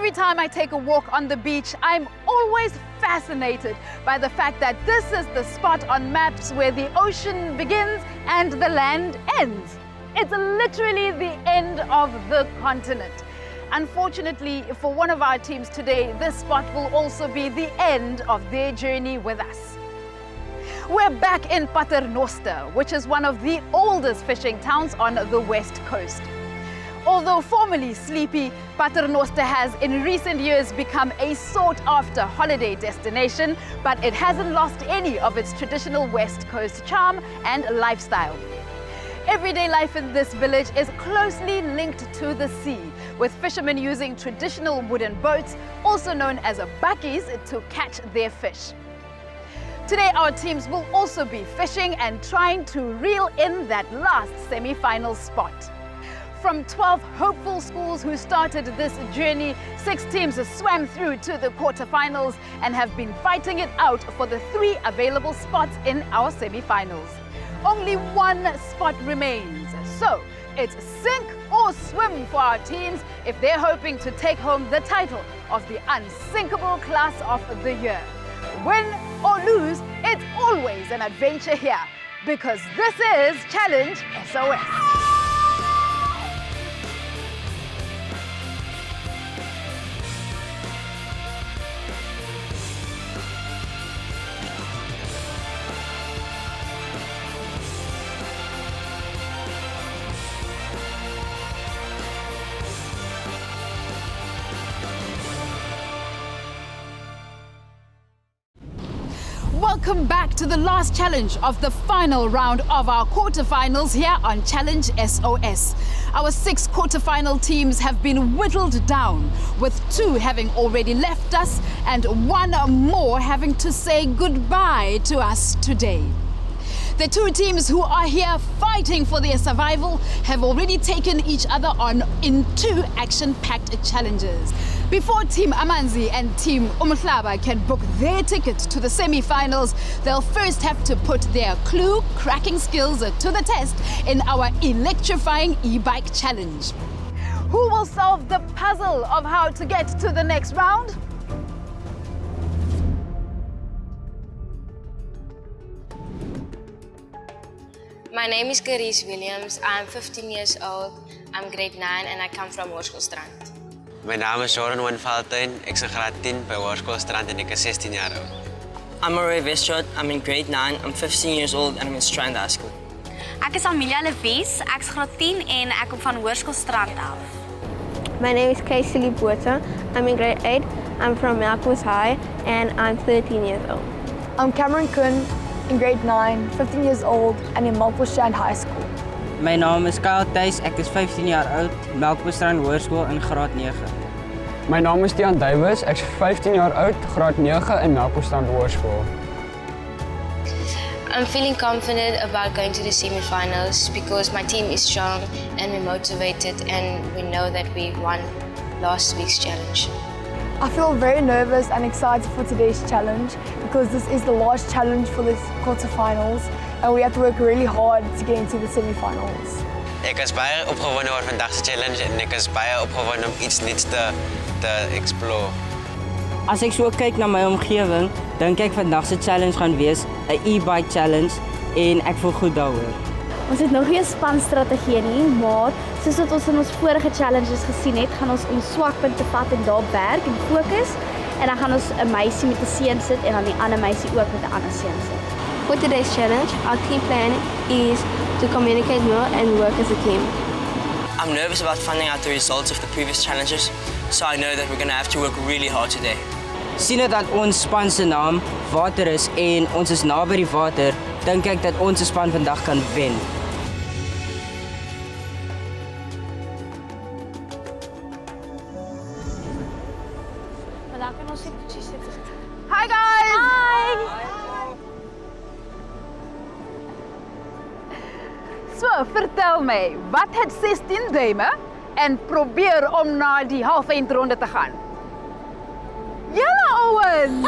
Every time I take a walk on the beach, I'm always fascinated by the fact that this is the spot on maps where the ocean begins and the land ends. It's literally the end of the continent. Unfortunately, for one of our teams today, this spot will also be the end of their journey with us. We're back in Paternoster, which is one of the oldest fishing towns on the west coast. Although formerly sleepy, Paternoster has in recent years become a sought-after holiday destination, but it hasn't lost any of its traditional West Coast charm and lifestyle. Everyday life in this village is closely linked to the sea, with fishermen using traditional wooden boats, also known as bakkies, to catch their fish. Today our teams will also be fishing and trying to reel in that last semi-final spot. From 12 hopeful schools who started this journey, 6 teams swam through to the quarterfinals and have been fighting it out for the 3 available spots in our semi-finals. Only 1 spot remains, so it's sink or swim for our teams if they're hoping to take home the title of the Unsinkable Class of the Year. Win or lose, it's always an adventure here, because this is Challenge SOS. Welcome back to the last challenge of the final round of our quarterfinals here on Challenge SOS. Our 6 quarterfinal teams have been whittled down, with 2 having already left us and 1 more having to say goodbye to us today. The 2 teams who are here fighting for their survival have already taken each other on in 2 action-packed challenges. Before Team Amanzi and Team Umhlaba can book their ticket to the semi-finals, they'll first have to put their clue-cracking skills to the test in our electrifying e-bike challenge. Who will solve the puzzle of how to get to the next round? My name is Carice Williams. I'm 15 years old. I'm grade 9 and I come from Hoërskoolstrand. My naam is Joran Winvaltuin. Ik ben graad 10 bij Hoërskoolstrand en ik ben 16 jaar oud. I'm Roy Westshot. I'm in grade 9. I'm 15 years old and I'm in Strand High School. Ek is Amelia Levies. Ek is graad 10 en ek kom van Hoërskoolstrand af. My name is Casey Botha. I'm in grade 8. I'm from Melkbos High and I'm 13 years old. I'm Cameron Kuhn, in grade 9, 15 years old and in Melkbosstrand High School. My naam is Kyle Thuis, ek is 15 jaar oud, Melkbosstrand Hoërskool in graad 9. My naam is Tiaan Duywes, ek is 15 jaar oud, graad 9 in Melkbosstrand Hoërskool. I'm feeling confident about going to the semi-finals because my team is strong and we're motivated and we know that we won last week's challenge. I feel very nervous and excited for today's challenge because this is the last challenge for the quarterfinals and we have to work really hard to get into the semi-finals. Ik is baie opgewonde oor vandag se challenge en ek is baie opgewonde om iets nuuts te explore. As ek so kyk na my omgewing, dink ek vandag se challenge gaan wees 'n e-bike challenge en ek voel goed daaroor. Ons het nog nie 'n spanstrategie nie, maar soos wat ons in ons vorige challenges gesien het, gaan ons ons swakpunte vat en daar werk en fokus. En dan gaan ons 'n meisie met 'n seun sit en dan die ander meisie ook met 'n ander seun sit. For today's challenge, our team plan is to communicate more and work as a team. I'm nervous about finding out the results of the previous challenges, so I know that we're going to have to work really hard today. Sien dat ons span se naam water is en ons is naby die water, dink ek dat ons span vandag kan wen. Hi guys! Hi! So, vertel my, wat het 16 duime en probeer om na die halfeindronde te gaan? Julle ouens!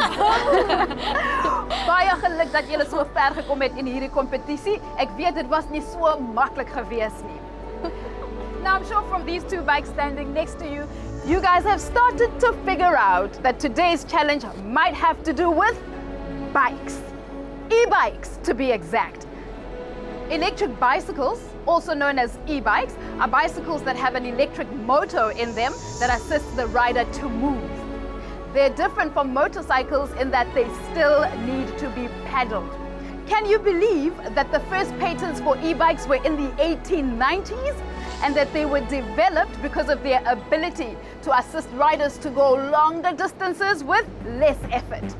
Baie geluk dat julle so ver gekom het in hierdie kompetisie. Ek weet dit was nie so maklik gewees nie. Now I'm sure from these 2 bikes standing next to you, you guys have started to figure out that today's challenge might have to do with bikes. E-bikes, to be exact. Electric bicycles, also known as e-bikes, are bicycles that have an electric motor in them that assists the rider to move. They're different from motorcycles in that they still need to be pedaled. Can you believe that the first patents for e-bikes were in the 1890s and that they were developed because of their ability to assist riders to go longer distances with less effort?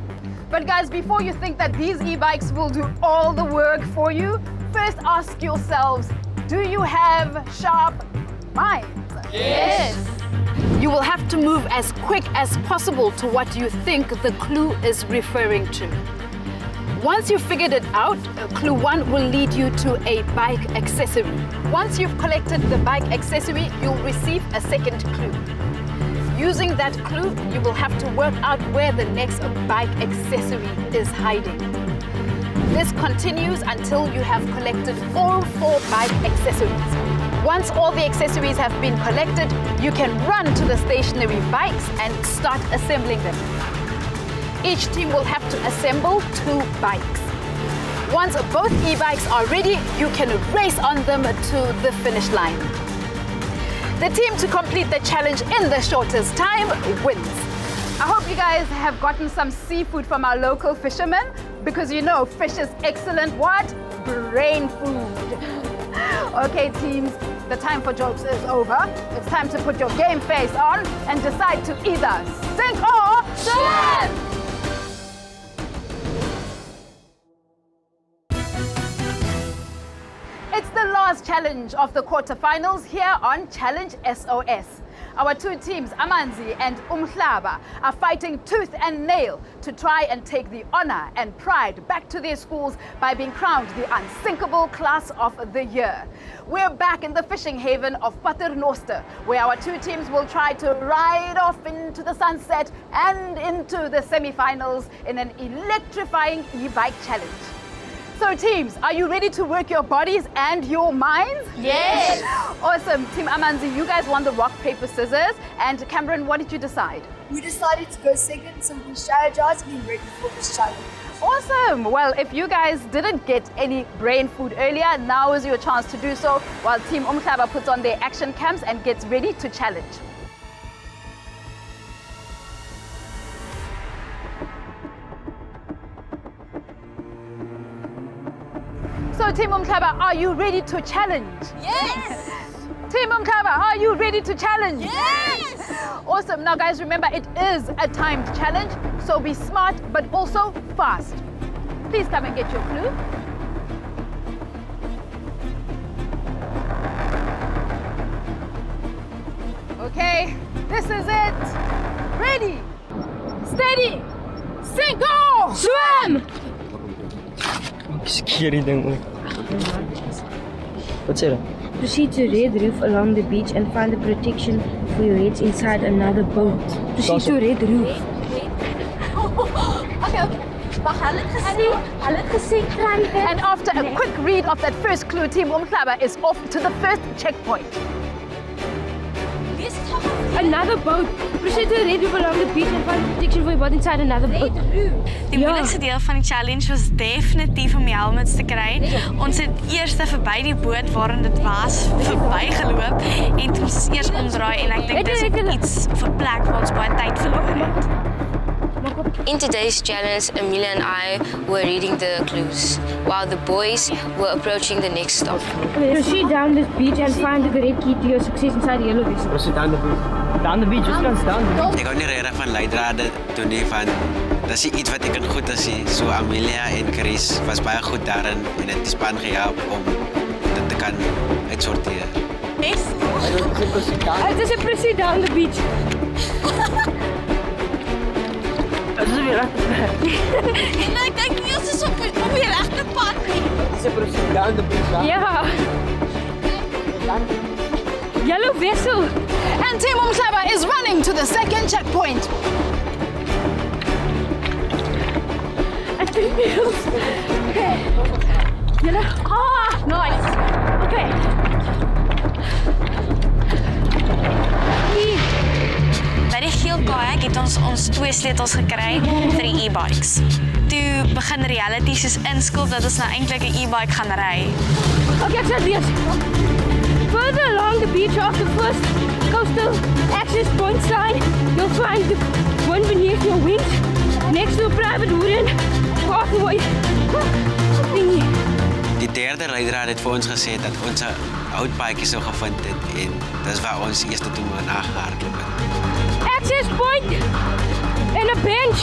But guys, before you think that these e-bikes will do all the work for you, first ask yourselves, do you have sharp minds? Yes. You will have to move as quick as possible to what you think the clue is referring to. Once you've figured it out, clue 1 will lead you to a bike accessory. Once you've collected the bike accessory, you'll receive a second clue. Using that clue, you will have to work out where the next bike accessory is hiding. This continues until you have collected all 4 bike accessories. Once all the accessories have been collected, you can run to the stationary bikes and start assembling them. Each team will have to assemble 2 bikes. Once both e-bikes are ready, you can race on them to the finish line. The team to complete the challenge in the shortest time wins. I hope you guys have gotten some seafood from our local fishermen, because you know fish is excellent what? Brain food. Okay teams, the time for jokes is over. It's time to put your game face on and decide to either sink or swim! It's the last challenge of the quarterfinals here on Challenge SOS. Our 2 teams, Amanzi and Umhlaba, are fighting tooth and nail to try and take the honor and pride back to their schools by being crowned the Unsinkable Class of the Year. We're back in the fishing haven of Paternoster, where our 2 teams will try to ride off into the sunset and into the semi-finals in an electrifying e-bike challenge. So teams, are you ready to work your bodies and your minds? Yes. Awesome. Team Amanzi, you guys won the rock, paper, scissors. And Cameron, what did you decide? We decided to go second so we can strategize and be ready for this challenge. Awesome. Well, if you guys didn't get any brain food earlier, now is your chance to do so while Team Umhlaba puts on their action cams and gets ready to challenge. So Team Umhlaba, are you ready to challenge? Yes. Team Umhlaba, are you ready to challenge? Yes. Awesome. Now guys, remember it is a timed challenge, so be smart but also fast. Please come and get your clue. Okay, this is it. Ready, steady, sink, go! Swim! Scary ding ooit. Wat sê jy? Proceed to Red Roof along the beach and find the protection for your heads inside another boat. Proceed to Red Roof. Okay. Wag, hulle het gesê kry. And after a quick read of that first clue, Team Umhlaba is off to the first checkpoint. Another boat. Proceed to Red Roof along the beach and find protection for your body inside another boat. Die moeilikste deel van die challenge was definitief om die helmets te kry. Ons het eers verby die boot waarin dit was, verbygeloop en toe ons eers omdraai en ek dink dis iets vir plek waar ons baie tyd verloor het. In today's challenge, Amelia and I were reading the clues, while the boys were approaching the next stop. Proceed down this beach and find the red key to your success inside the yellow vessel. Proceed down the beach. Down the beach, just kan staan. Ek hou nie regtig van leidrade doen nie, van dis iets wat ek goed is. So Amelia en Chris was baie goed daarin en het die span gehelp om dit te kan uitsorteer. Yes. It is a proceed down the beach. Dit is weer reg. En ek dink nie ons is op die regte pad nie. Dit is 'n proceed down the beach. Ja. Yellow vessel. And Team Umhlaba is running to the second checkpoint. I think okay. Yellow. Ah, nice. Okay. By die geel kajak het ons 2 sleutels gekry vir die e-bikes. Toe begin reality soos inskop dat ons nou eintlik 'n e-bike gaan ry. Okay, ek sal lees. Further along the beach of the first coastal access point sign, you'll find the one beneath your wings, next to a private wooden pathway. Thingy. Die derde leidraad het vir ons gesê dat ons 'n houtpaadjie sou gevind het en dis waar ons eerste toe maar nagehardloop het. Access point and a bench.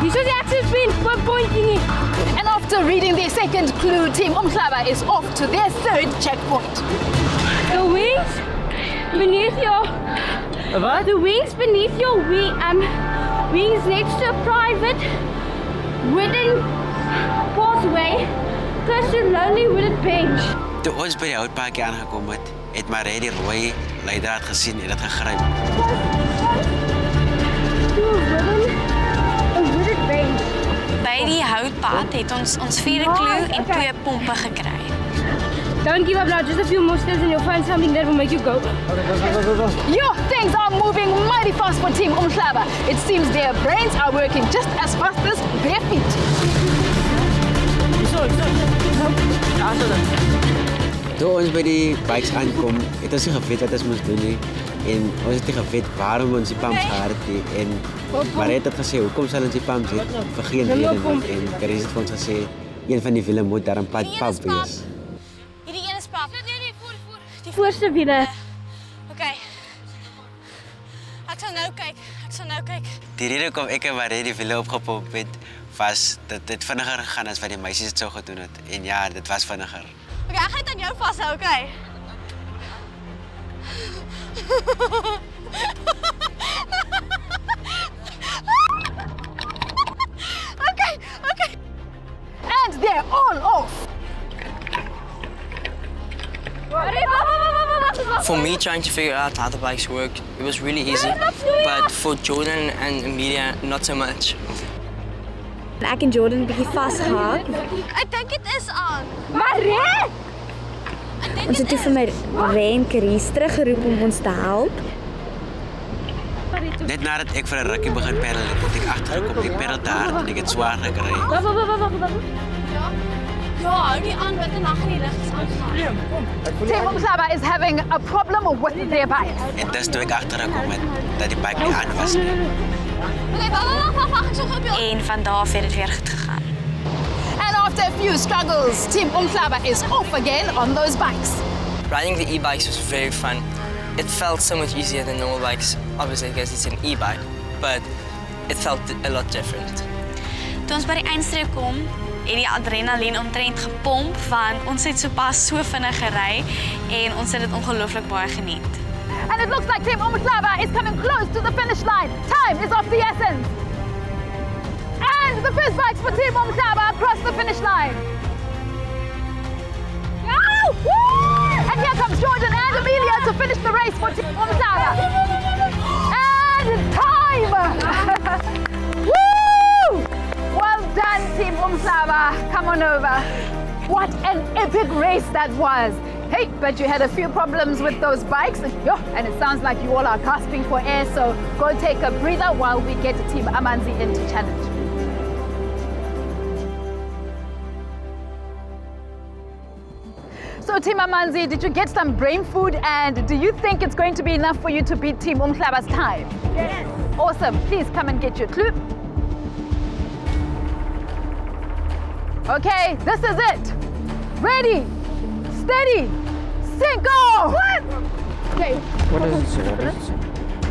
This is access point thingy. And after reading the second clue, Team Umhlaba is off to their third checkpoint. The wings beneath your... What? The wings beneath your wings next to a private wooden pathway, plus a lonely wooden bench. Toe ons by die houtpaadjie aangekom het, het Marie die rooi leidraad gesien en dit gegryp. By die houtpad het ons 4de clue en 2 pompe gekry. Don't give up now, just a few more steps and you'll find something that will make you go. Yo, things are moving mighty fast for Team Umhlaba. It seems their brains are working just as fast as their feet. Toe ons by die bikes aankom, het ons nie geweet wat ons moes doen nie. En ons het nie geweet waarom ons die pumps gehad het en Marie het gesê, hoekom sal ons die pumps het? Vir geen rede nie. En Karis het vir ons gesê, een van die wiele moet daar 'n pump wees. Hierdie een is pap. Nee, voor. Die voorste wiele. Okay. Ek sal nou kyk. Die rede kom ek en Marie die wiele opgepomp het, was dat dit vinniger gegaan as wat die meisies dit sou gedoen het. En ja, dit was vinniger. Okay, ek gaan dit aan jou vashou, okay? Okay. And they're all off. For me, trying to figure out how the bikes work, it was really easy. But for Jordan and Amelia, not so much. Ek en Jordan 'n bietjie vasgehak. Ek dink dit is aan. Marie! Ons het toe vir Marie en Karis teruggeroep om ons te help. Net nadat ek vir 'n rukkie begin peddel het ek agtergekom, ek peddel te hard en ek het swaar gekry. Ja, hou nie aan met 'n nag in die lig is aangaan. Team Umhlaba is having a problem with their bikes. En dis toe ek agtergekom het dat die bike nie aan was nie. Okay, wag, ek sal help. En van daar af het dit weer goed gegaan. And after a few struggles, Team Umhlaba is off again on those bikes. Riding the e-bikes was very fun. It felt so much easier than normal bikes, obviously because it's an e-bike, but it felt a lot different. Toe ons by die eindstreep kom, het die adrenalien omtrent gepomp want ons het sopas so vinnig gery en ons het dit ongelooflik baie geniet. And it looks like Team Umhlaba is coming close to the finish line. Time is of the essence. And the first bikes for Team Umhlaba across the finish line. Oh, woo! And here comes Jordan and Amelia to finish the race for Team Umhlaba. And time! Woo! Well done, Team Umhlaba. Come on over. What an epic race that was. Hey, but you had a few problems with those bikes. And it sounds like you all are gasping for air, so go take a breather while we get Team Amanzi into challenge. So Team Amanzi, did you get some brain food and do you think it's going to be enough for you to beat Team Umhlaba's time? Yes. Awesome. Please come and get your clue. Okay, this is it. Ready, steady, sink, go! What? Okay. What does it say?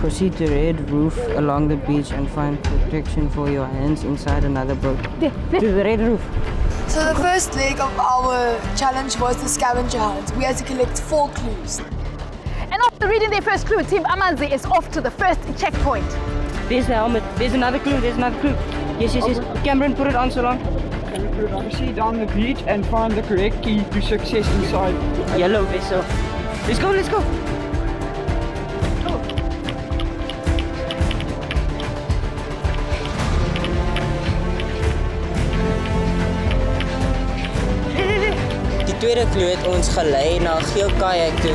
Proceed to red roof along the beach and find protection for your hands inside another boat. To the red roof. So the first leg of our challenge was the scavenger hunt. We had to collect 4 clues. And after reading their first clue, Team Amanzi is off to the first checkpoint. There's the helmet. There's another clue. Yes. Cameron, put it on so long. Proceed down the beach and find the correct key to success inside. Yellow vessel. Let's go. Die tweede clue het ons gelei na 'n geel kajak toe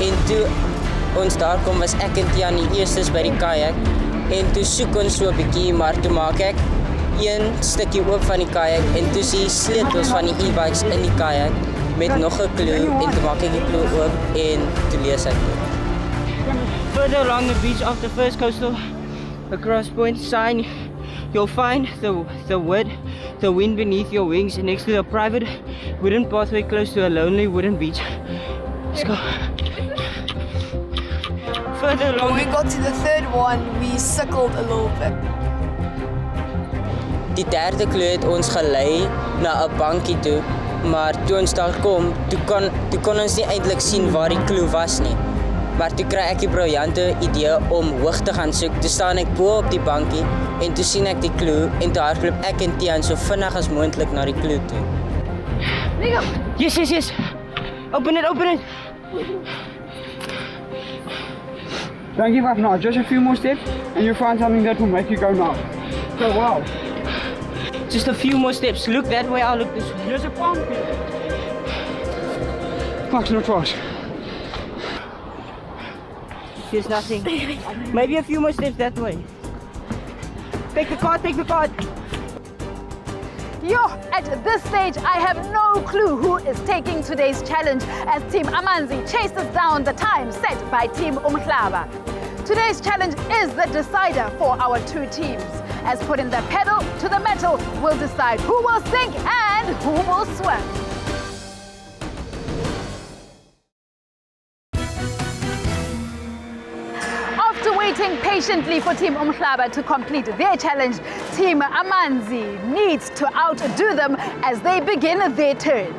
en toe ons daar kom was ek en Tiaan die eerstes by die kajak En toe soek ons so 'n bietjie, maar toe maak ek een stukkie oop van die kajak en toe sien sleutels van die e-bikes in die kajak met nog 'n klou en toe maak ek die klou oop en toe lees ek dit. Further along the beach of the first coastal, across point sign, you'll find the wind beneath your wings next to a private wooden pathway close to a lonely wooden beach. Let's go. Further along. When we got to the third one, we suckled a little bit. Die derde klou het ons gelei na 'n bankie toe, maar toe ons daar kom, toe kon ons nie eintlik sien waar die klou was nie. Maar toe kry ek die briljante idee om hoog te gaan soek. Toe staan ek bo op die bankie en toe sien ek die klou en toe hardloop ek en Tian so vinnig as moontlik na die klou toe. Yes. Open it. Don't give up now. Just a few more steps and you'll find something that will make you go now. Go wow. Just a few more steps. Look that way, I'll look this way. There's a palm tree. Fuck, not fast. There's nothing. Maybe a few more steps that way. Take the card. Yo, at this stage, I have no clue who is taking today's challenge as Team Amanzi chases down the time set by Team Umhlaba. Today's challenge is the decider for our two teams, as putting the pedal to the metal will decide who will sink and who will swim. After waiting patiently for Team Umhlaba to complete their challenge, Team Amanzi needs to outdo them as they begin their turn.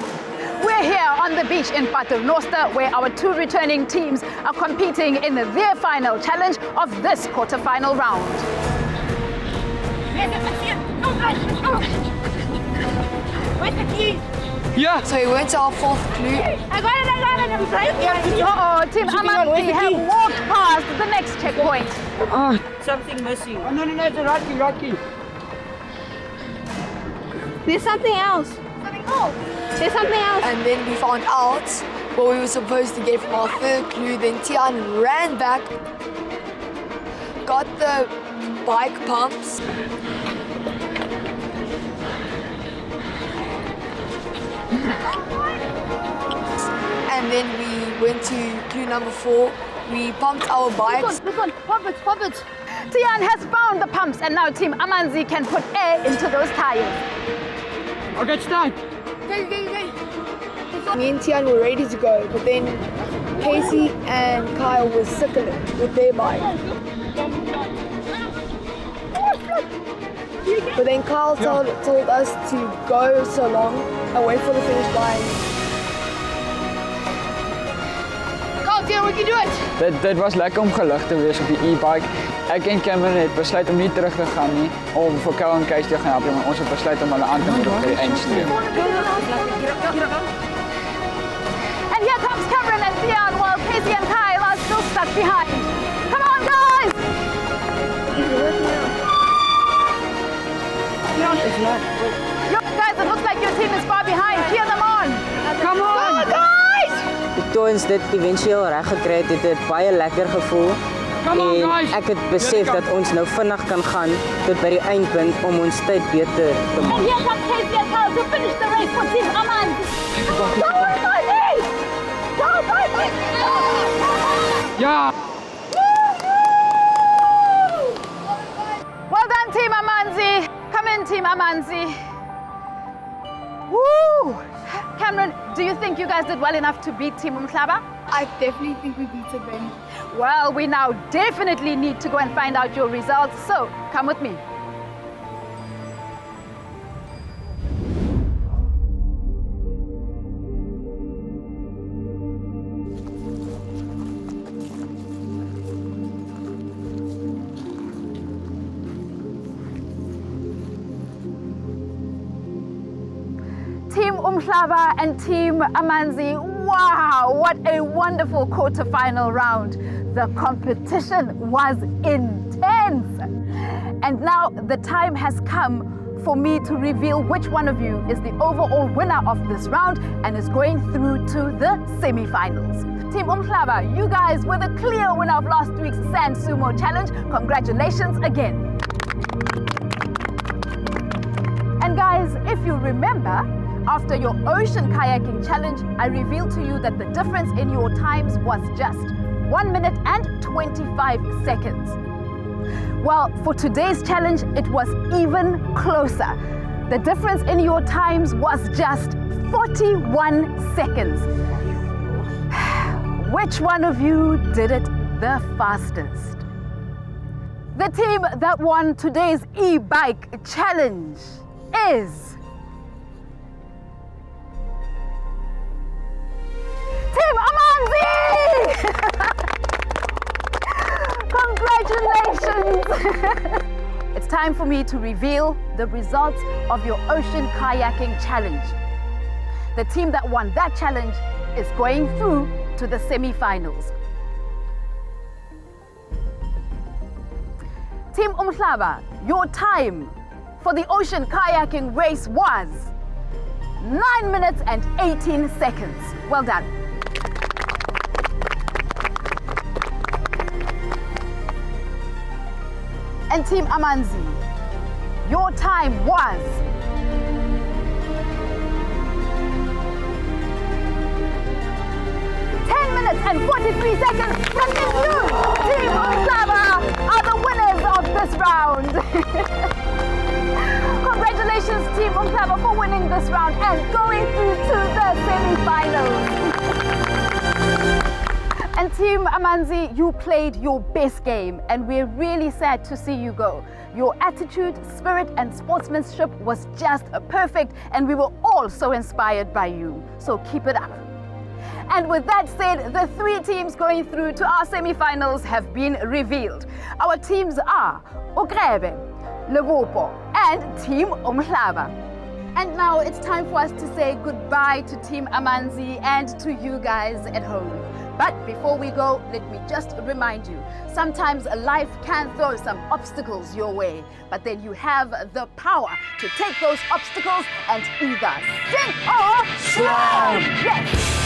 We're here on the beach in Paternoster, where our two returning teams are competing in their final challenge of this quarterfinal round. Where's the keys? Yeah. So we went to our fourth clue. I got it. I'm right. Uh-oh, Team Amanzi have walked past the next checkpoint. Something missing. Oh, no, it's a right key. There's something else. There's something else. And then we found out what we were supposed to get from our third clue. Then Tian ran back, got the bike pumps. And then we went to clue number 4. We pumped our bikes. This one. Pop it. Tian has found the pumps and now Team Amanzi can put air into those tires. Okay, it's time. Me and Tian were ready to go, but then Casey and Kyle were sickling with their bike. But then Kyle told us to go so long and wait for the finish line. Go, Tian, we can do it. Dit was lekker om gelig te wees op die e-bike. Ek en Cameron het besluit om nie terug te gaan nie, om vir Kou en Kees te gaan help, maar ons het besluit om hulle aan te moedig by die eindstreep. And here comes Cameron and Tian while Casey and Kyle are still stuck behind. Come on, guys! Yo, guys, it looks like your team is far behind. Cheer them on. Come on! Go, guys! Toe ons dit eventueel reg gekry het, het dit baie lekker gevoel. En ek het besef dat ons nou vinnig kan gaan tot by die eindpunt om ons tyd beter te maak. And here comes Casey and Kyle to finish the race for Team Amanzi. Go, Amanzi! Go, Amanzi! Ja! Well done, Team Amanzi. Come in, Team Amanzi. Woo! Cameron, do you think you guys did well enough to beat Team Umhlaba? I definitely think we beat them. Well, we now definitely need to go and find out your results, so come with me. Team Umhlaba and Team Amanzi, wow, what a wonderful quarterfinal round. The competition was intense. And now the time has come for me to reveal which one of you is the overall winner of this round and is going through to the semi-finals. Team Umhlaba, you guys were the clear winner of last week's Sand Sumo Challenge. Congratulations again. And guys, if you remember, after your ocean kayaking challenge, I revealed to you that the difference in your times was just 1 minute and 25 seconds. Well, for today's challenge, it was even closer. The difference in your times was just 41 seconds. Which one of you did it the fastest? The team that won today's e-bike challenge is Team Amanzi! Congratulations! It's time for me to reveal the results of your ocean kayaking challenge. The team that won that challenge is going through to the semi-finals. Team Umhlaba, your time for the ocean kayaking race was 9 minutes and 18 seconds. Well done. And Team Amanzi, your time was 10 minutes and 43 seconds. That means you, Team Umhlaba, are the winners of this round. Congratulations, Team Umhlaba, for winning this round and going through to the semi-finals. And Team Amanzi, you played your best game and we're really sad to see you go. Your attitude, spirit and sportsmanship was just perfect and we were all so inspired by you. So keep it up. And with that said, the 3 teams going through to our semi-finals have been revealed. Our teams are Ukrebe, Lebopo and Team Umhlaba. And now it's time for us to say goodbye to Team Amanzi and to you guys at home. But before we go, let me just remind you, sometimes life can throw some obstacles your way, but then you have the power to take those obstacles and either sink or swim! Yes!